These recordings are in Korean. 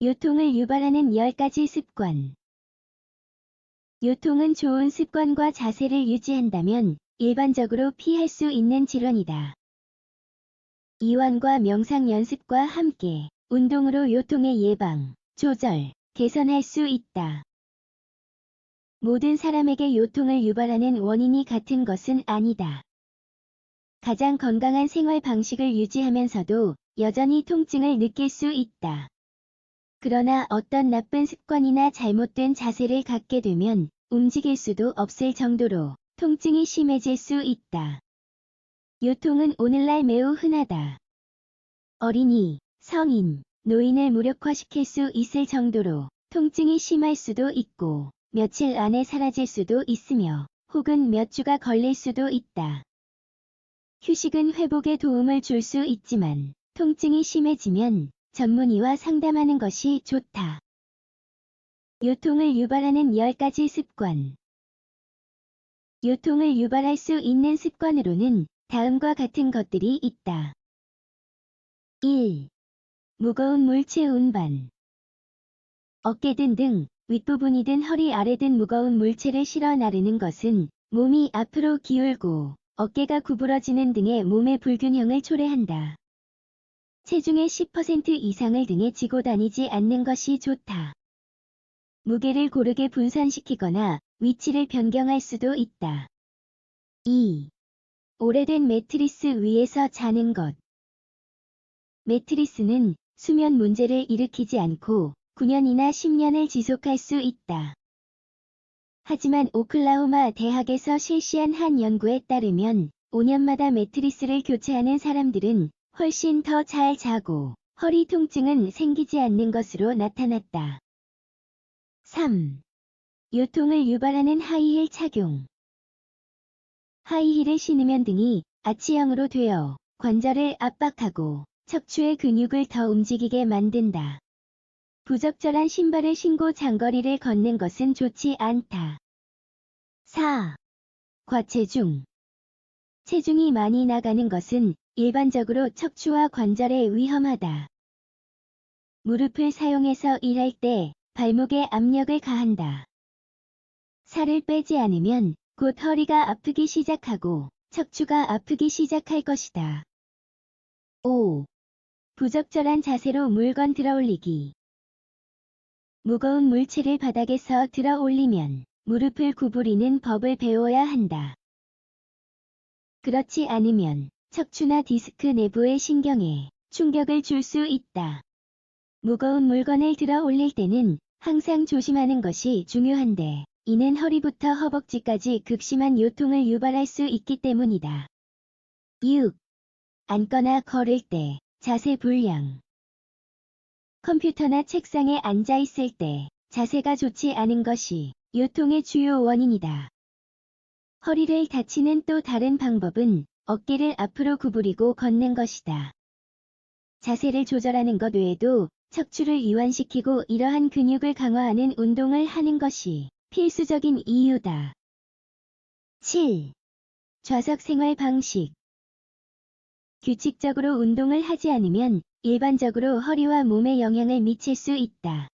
요통을 유발하는 10가지 습관. 요통은 좋은 습관과 자세를 유지한다면 일반적으로 피할 수 있는 질환이다. 이완과 명상 연습과 함께 운동으로 요통의 예방, 조절, 개선할 수 있다. 모든 사람에게 요통을 유발하는 원인이 같은 것은 아니다. 가장 건강한 생활 방식을 유지하면서도 여전히 통증을 느낄 수 있다. 그러나 어떤 나쁜 습관이나 잘못된 자세를 갖게 되면 움직일 수도 없을 정도로 통증이 심해질 수 있다. 요통은 오늘날 매우 흔하다. 어린이, 성인, 노인을 무력화시킬 수 있을 정도로 통증이 심할 수도 있고 며칠 안에 사라질 수도 있으며 혹은 몇 주가 걸릴 수도 있다. 휴식은 회복에 도움을 줄 수 있지만 통증이 심해지면 전문의와 상담하는 것이 좋다. 요통을 유발하는 10가지 습관. 요통을 유발할 수 있는 습관으로는 다음과 같은 것들이 있다. 1. 무거운 물체 운반. 어깨든 등, 윗부분이든 허리 아래든 무거운 물체를 실어 나르는 것은 몸이 앞으로 기울고 어깨가 구부러지는 등의 몸의 불균형을 초래한다. 체중의 10% 이상을 등에 지고 다니지 않는 것이 좋다. 무게를 고르게 분산시키거나 위치를 변경할 수도 있다. 2. 오래된 매트리스 위에서 자는 것. 매트리스는 수면 문제를 일으키지 않고 9년이나 10년을 지속할 수 있다. 하지만 오클라호마 대학에서 실시한 한 연구에 따르면 5년마다 매트리스를 교체하는 사람들은 훨씬 더 잘 자고 허리 통증은 생기지 않는 것으로 나타났다. 3. 요통을 유발하는 하이힐 착용. 하이힐을 신으면 등이 아치형으로 되어 관절을 압박하고 척추의 근육을 더 움직이게 만든다. 부적절한 신발을 신고 장거리를 걷는 것은 좋지 않다. 4. 과체중. 체중이 많이 나가는 것은 일반적으로 척추와 관절에 위험하다. 무릎을 사용해서 일할 때 발목에 압력을 가한다. 살을 빼지 않으면 곧 허리가 아프기 시작하고 척추가 아프기 시작할 것이다. 5. 부적절한 자세로 물건 들어 올리기. 무거운 물체를 바닥에서 들어 올리면 무릎을 구부리는 법을 배워야 한다. 그렇지 않으면 척추나 디스크 내부의 신경에 충격을 줄 수 있다. 무거운 물건을 들어 올릴 때는 항상 조심하는 것이 중요한데 이는 허리부터 허벅지까지 극심한 요통을 유발할 수 있기 때문이다. 6. 앉거나 걸을 때 자세 불량. 컴퓨터나 책상에 앉아 있을 때 자세가 좋지 않은 것이 요통의 주요 원인이다. 허리를 다치는 또 다른 방법은 어깨를 앞으로 구부리고 걷는 것이다. 자세를 조절하는 것 외에도 척추를 이완시키고 이러한 근육을 강화하는 운동을 하는 것이 필수적인 이유다. 7. 좌석 생활 방식. 규칙적으로 운동을 하지 않으면 일반적으로 허리와 몸에 영향을 미칠 수 있다.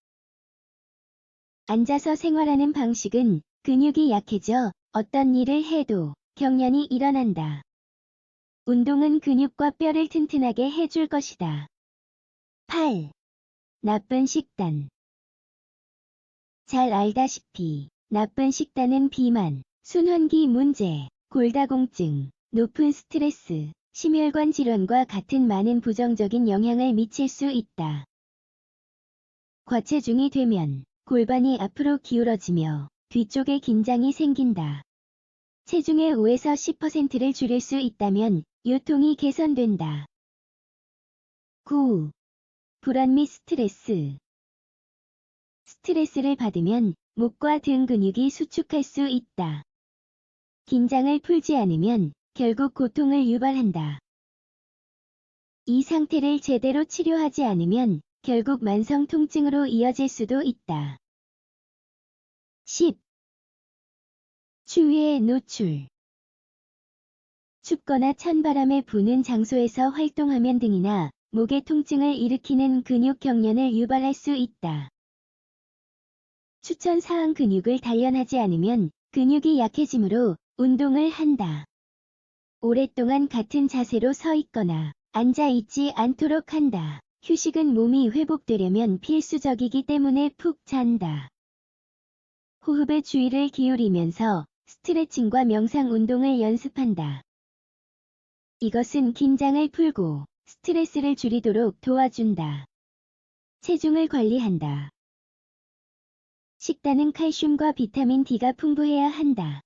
앉아서 생활하는 방식은 근육이 약해져 어떤 일을 해도 경련이 일어난다. 운동은 근육과 뼈를 튼튼하게 해줄 것이다. 8. 나쁜 식단. 잘 알다시피 나쁜 식단은 비만, 순환기 문제, 골다공증, 높은 스트레스, 심혈관 질환과 같은 많은 부정적인 영향을 미칠 수 있다. 과체중이 되면 골반이 앞으로 기울어지며 뒤쪽에 긴장이 생긴다. 체중의 5에서 10%를 줄일 수 있다면 요통이 개선된다. 9. 불안 및 스트레스. 스트레스를 받으면 목과 등 근육이 수축할 수 있다. 긴장을 풀지 않으면 결국 고통을 유발한다. 이 상태를 제대로 치료하지 않으면 결국 만성 통증으로 이어질 수도 있다. 10. 추위에 노출. 춥거나 찬바람에 부는 장소에서 활동하면 등이나 목의 통증을 일으키는 근육 경련을 유발할 수 있다. 추천 사항 근육을 단련하지 않으면 근육이 약해지므로 운동을 한다. 오랫동안 같은 자세로 서 있거나 앉아 있지 않도록 한다. 휴식은 몸이 회복되려면 필수적이기 때문에 푹 잔다. 호흡에 주의를 기울이면서 스트레칭과 명상 운동을 연습한다. 이것은 긴장을 풀고 스트레스를 줄이도록 도와준다. 체중을 관리한다. 식단은 칼슘과 비타민 D가 풍부해야 한다.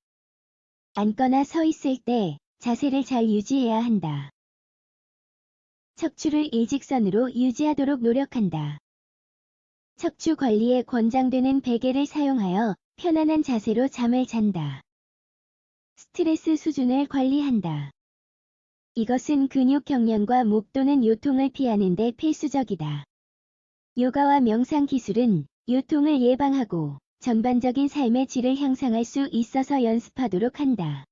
앉거나 서 있을 때 자세를 잘 유지해야 한다. 척추를 일직선으로 유지하도록 노력한다. 척추 관리에 권장되는 베개를 사용하여 편안한 자세로 잠을 잔다. 스트레스 수준을 관리한다. 이것은 근육 경련과 목 또는 요통을 피하는 데 필수적이다. 요가와 명상 기술은 요통을 예방하고 전반적인 삶의 질을 향상할 수 있어서 연습하도록 한다.